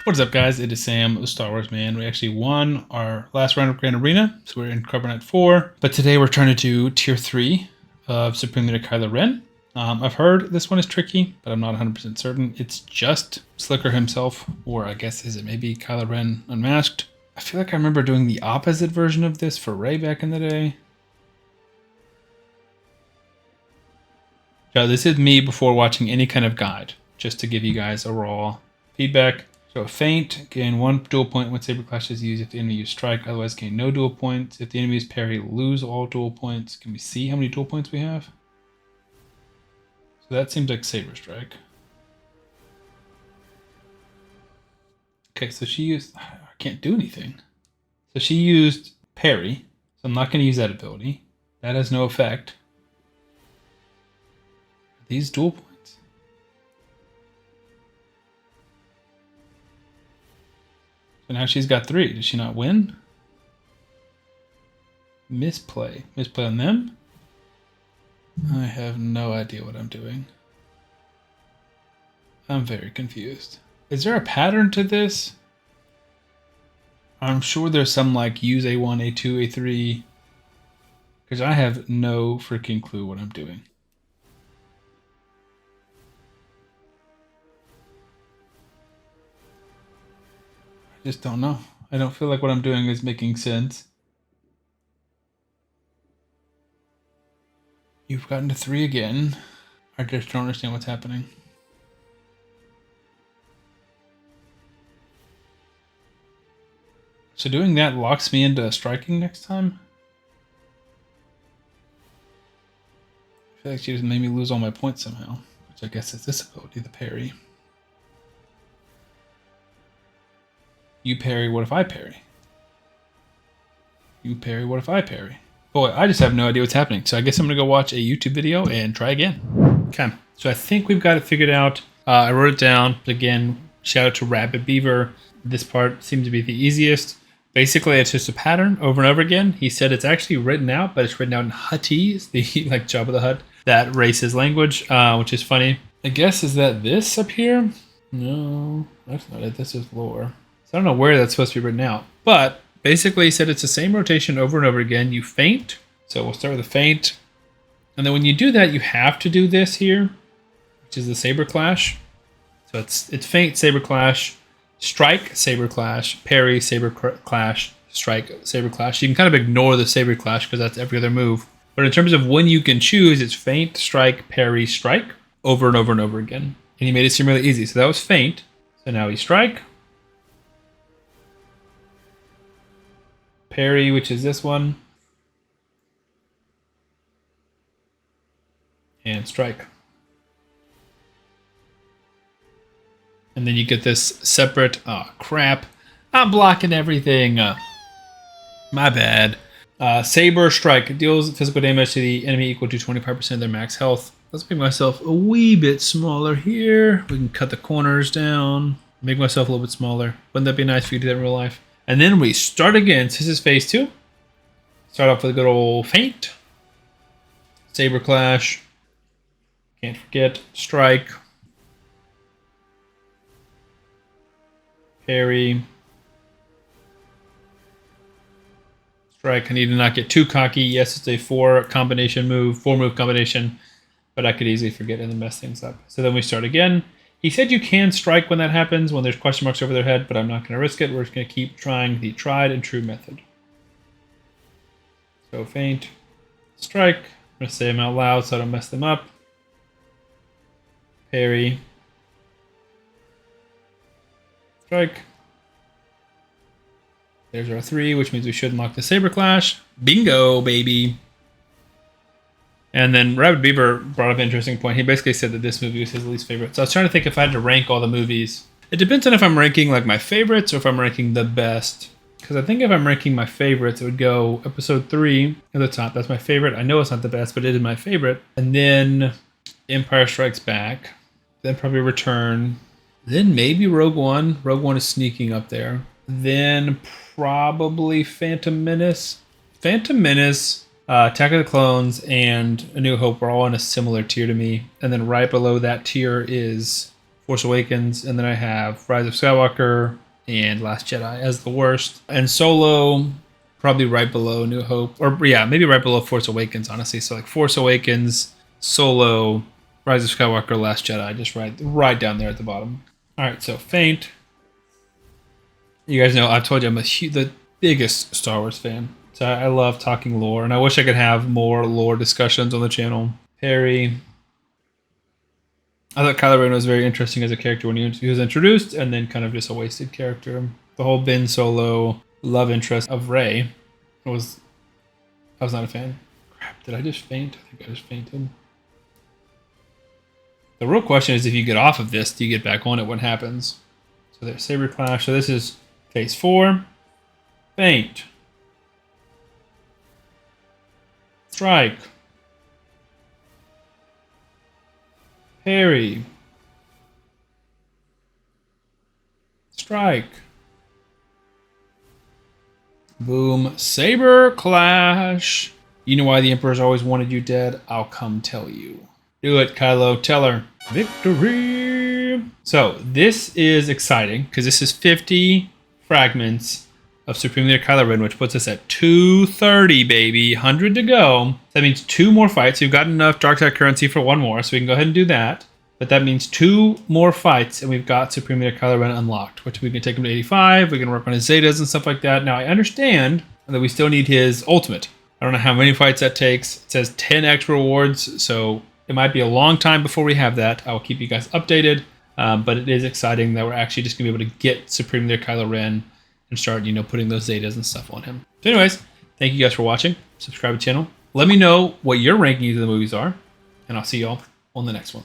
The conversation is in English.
What is up, guys? It is Sam, the Star Wars man. We actually won our last round of Grand Arena, so we're in Carbonite 4. But today we're trying to do Tier 3 of Supreme Leader Kylo Ren. I've heard this one is tricky, but I'm not 100% certain. It's just Slicker himself, or I guess is it maybe Kylo Ren unmasked? I feel like I remember doing the opposite version of this for Rey back in the day. So this is me before watching any kind of guide, just to give you guys a raw feedback. So feint, gain 1 dual point when Saber Clash is used if the enemy uses strike, otherwise gain no dual points. If the enemy is parry, lose all dual points. Can we see how many dual points we have? So that seems like Saber Strike. Okay, so she used... I can't do anything. So she used parry, so I'm not going to use that ability. That has no effect. These dual points. So now she's got 3. Did she not win? Misplay. Misplay on them? I have no idea what I'm doing. I'm very confused. Is there a pattern to this? I'm sure there's some like use A1, A2, A3. Because I have no freaking clue what I'm doing. I just don't know. I don't feel like what I'm doing is making sense. You've gotten to 3 again. I just don't understand what's happening. So doing that locks me into striking next time? I feel like she just made me lose all my points somehow. Which I guess is this ability, the parry. You parry, what if I parry? You parry, what if I parry? Boy, I just have no idea what's happening. So I guess I'm going to go watch a YouTube video and try again. Okay, so I think we've got it figured out. I wrote it down. Again, shout out to Rabbit Beaver. This part seemed to be the easiest. Basically, it's just a pattern over and over again. He said it's actually written out, but it's written out in Huttese, the like Jabba the Hutt, that race's language, which is funny. I guess, is that this up here? No, that's not it. This is lore. I don't know where that's supposed to be written out, but basically he said it's the same rotation over and over again. You feint, so we'll start with a feint, and then when you do that, you have to do this here, which is the Saber Clash. So it's feint, Saber Clash, strike, Saber Clash, parry, Saber Clash, strike, Saber Clash. You can kind of ignore the Saber Clash because that's every other move. But in terms of when you can choose, it's feint, strike, parry, strike, over and over and over again. And he made it seem really easy. So that was feint. So now we strike. Parry, which is this one, and strike. And then you get this separate, oh crap, I'm blocking everything. My bad. Saber Strike deals physical damage to the enemy equal to 25% of their max health. Let's make myself a wee bit smaller here. We can cut the corners down, make myself a little bit smaller. Wouldn't that be nice if you did that in real life? And then we start again. So this is phase 2. Start off with a good old feint. Saber Clash. Can't forget. Strike. Parry. Strike. I need to not get too cocky. Yes, it's a 4 combination move, 4 move combination, but I could easily forget and then mess things up. So then we start again. He said you can strike when that happens, when there's question marks over their head, but I'm not going to risk it. We're just going to keep trying the tried and true method. So feint, strike. I'm going to say them out loud so I don't mess them up. Parry. Strike. There's our 3, which means we should unlock the Saber Clash. Bingo, baby. And then Rabbit Beaver brought up an interesting point. He basically said that this movie was his least favorite. So I was trying to think if I had to rank all the movies. It depends on if I'm ranking like my favorites or if I'm ranking the best. Because I think if I'm ranking my favorites, it would go Episode 3 at the top. That's my favorite. I know it's not the best, but it is my favorite. And then Empire Strikes Back. Then probably Return. Then maybe Rogue One. Rogue One is sneaking up there. Then probably Phantom Menace. Phantom Menace, Attack of the Clones, and A New Hope are all in a similar tier to me. And then right below that tier is Force Awakens, and then I have Rise of Skywalker and Last Jedi as the worst. And Solo, probably right below New Hope. Or yeah, maybe right below Force Awakens, honestly. So like Force Awakens, Solo, Rise of Skywalker, Last Jedi, just right down there at the bottom. All right, so Faint. You guys know I've told you I'm the biggest Star Wars fan. So I love talking lore, and I wish I could have more lore discussions on the channel. Perry. I thought Kylo Ren was very interesting as a character when he was introduced, and then kind of just a wasted character. The whole Ben Solo love interest of Rey I was not a fan. Crap, did I just faint? I think I just fainted. The real question is if you get off of this, do you get back on it? What happens? So there's Saber Clash. So this is phase 4. Faint. Strike. Parry. Strike. Boom. Saber Clash. You know why the Emperor's always wanted you dead? I'll come tell you. Do it, Kylo. Tell her. Victory. So this is exciting because this is 50 fragments of Supreme Leader Kylo Ren, which puts us at 230, baby. 100 to go. That means 2 more fights. We've got enough dark side currency for 1 more, so we can go ahead and do that. But that means 2 more fights, and we've got Supreme Leader Kylo Ren unlocked, which we can take him to 85. We can work on his Zetas and stuff like that. Now, I understand that we still need his ultimate. I don't know how many fights that takes. It says 10 extra rewards, so it might be a long time before we have that. I will keep you guys updated, but it is exciting that we're actually just going to be able to get Supreme Leader Kylo Ren and start, putting those Zetas and stuff on him. So anyways, thank you guys for watching. Subscribe to the channel. Let me know what your rankings of the movies are, and I'll see y'all on the next one.